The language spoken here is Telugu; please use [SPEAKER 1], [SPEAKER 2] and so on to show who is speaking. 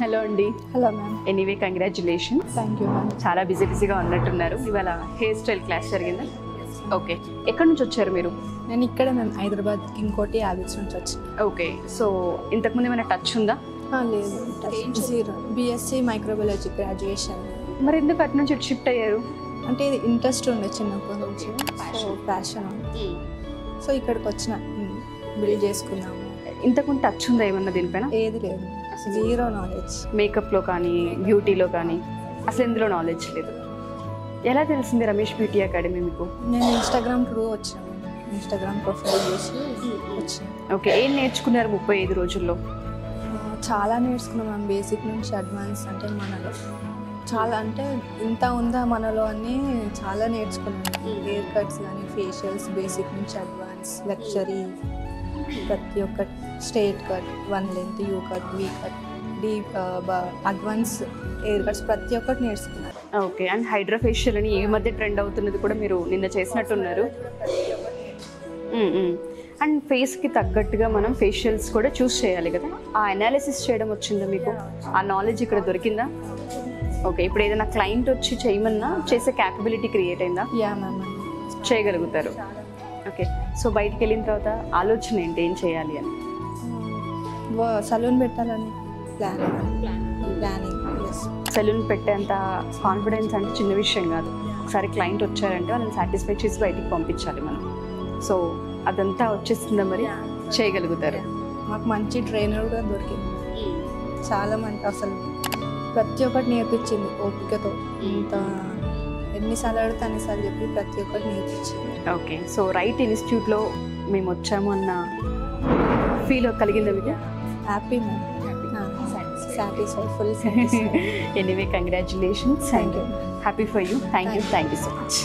[SPEAKER 1] హలో అండి.
[SPEAKER 2] Hello ma'am.
[SPEAKER 1] Anyway congratulations.
[SPEAKER 2] Thank you ma'am.
[SPEAKER 1] చాలా బిజీగా ఉన్నట్టున్నారు. ఇవాళ హెయిర్ స్టైల్ క్లాస్ జరిగిందా? ఓకే. ఎక్కడి నుంచి వచ్చారు మీరు?
[SPEAKER 2] నేను ఇక్కడే మ్యామ్, హైదరాబాద్ ఇంకోటి హ్యాబిట్స్ నుంచి వచ్చాను.
[SPEAKER 1] ఓకే. సో ఇంతకుముందు ఏమైనా టచ్ ఉందా?
[SPEAKER 2] లేదు, జీరో. BSc microbiology graduation.
[SPEAKER 1] మరి ఎందుకు అటు నుంచి షిఫ్ట్ అయ్యారు?
[SPEAKER 2] అంటే ఇది ఇంట్రెస్ట్ ఉండే చిన్నప్పటి నుంచి, సో ప్యాషన్. సో ఇక్కడికి వచ్చిన బిల్డ్ చేసుకున్నాము.
[SPEAKER 1] ఇంతకుముందు టచ్ ఉందా ఏమన్నా దీనిపైన?
[SPEAKER 2] ఏది లేదు, జీరో నాలెడ్జ్.
[SPEAKER 1] మేకప్లో కానీ బ్యూటీలో కానీ అసలు ఇందులో నాలెడ్జ్ లేదు. ఎలా తెలిసింది రమేష్ బ్యూటీ అకాడమీ మీకు?
[SPEAKER 2] నేను ఇన్స్టాగ్రామ్ త్రూ వచ్చాను, ఇన్స్టాగ్రామ్ ప్రొఫైల్ చేసి వచ్చాను.
[SPEAKER 1] ఓకే. ఏం నేర్చుకున్నారు 35 రోజుల్లో?
[SPEAKER 2] చాలా నేర్చుకున్నాం మ్యామ్, బేసిక్ నుంచి అడ్వాన్స్. అంటే మనలో చాలా, అంటే ఇంత ఉందా మనలో అని చాలా నేర్చుకున్నాను. హెయిర్ కట్స్ కానీ ఫేషియల్స్, బేసిక్ నుంచి అడ్వాన్స్, లగ్జరీ, ప్రతి ఒక్క straight cut, one length, you cut, we cut, deep, advance hair cuts ప్రతి ఒక్కటి నేర్చుకున్నారు.
[SPEAKER 1] ఓకే. అండ్ హైడ్రా ఫేషియల్ అని ఈ మధ్య ట్రెండ్ అవుతున్నది కూడా మీరు నిన్న చేసినట్టున్నారు. అండ్ ఫేస్కి తగ్గట్టుగా మనం ఫేషియల్స్ కూడా చూస్ చేయాలి కదా, ఆ అనాలిసిస్ చేయడం వచ్చిందా మీకు? ఆ నాలెడ్జ్ ఇక్కడ దొరికిందా? ఓకే. ఇప్పుడు ఏదైనా క్లయింట్ వచ్చి చేయమన్నా చేసే క్యాపబిలిటీ క్రియేట్ అయిందా?
[SPEAKER 2] యా మ్యామ్,
[SPEAKER 1] చేయగలుగుతారు. ఓకే. సో బయటికి వెళ్ళిన తర్వాత ఆలోచన ఏంటి, ఏం చేయాలి అని?
[SPEAKER 2] సలూన్ పెట్టాలని ప్లానింగ్.
[SPEAKER 1] సెలూన్ పెట్టేంత కాన్ఫిడెన్స్ అంటే చిన్న విషయం కాదు. ఒకసారి క్లయింట్ వచ్చారంటే వాళ్ళని సాటిస్ఫై చేసి బయటికి పంపించాలి మనం. సో అదంతా వచ్చేస్తుందా మరి? చేయగలుగుతారు.
[SPEAKER 2] మాకు మంచి ట్రైనర్ కూడా దొరికింది. చాలా మంది అసలు ప్రతి ఒక్కటి నేర్పించింది ఓపికతో. ఇంత ఎన్నిసార్లు అడిగితే అన్నిసార్లు చెప్పి ప్రతి ఒక్కటి నేర్పించింది.
[SPEAKER 1] ఓకే. సో రైట్ ఇన్స్టిట్యూట్లో మేము వచ్చాము అన్న ఫీల్ కలిగిందా మీకు?
[SPEAKER 2] Happy ma'am, satisfy, full.
[SPEAKER 1] Anyway congratulations.
[SPEAKER 2] Thank you.
[SPEAKER 1] Happy for you. Thank you so much.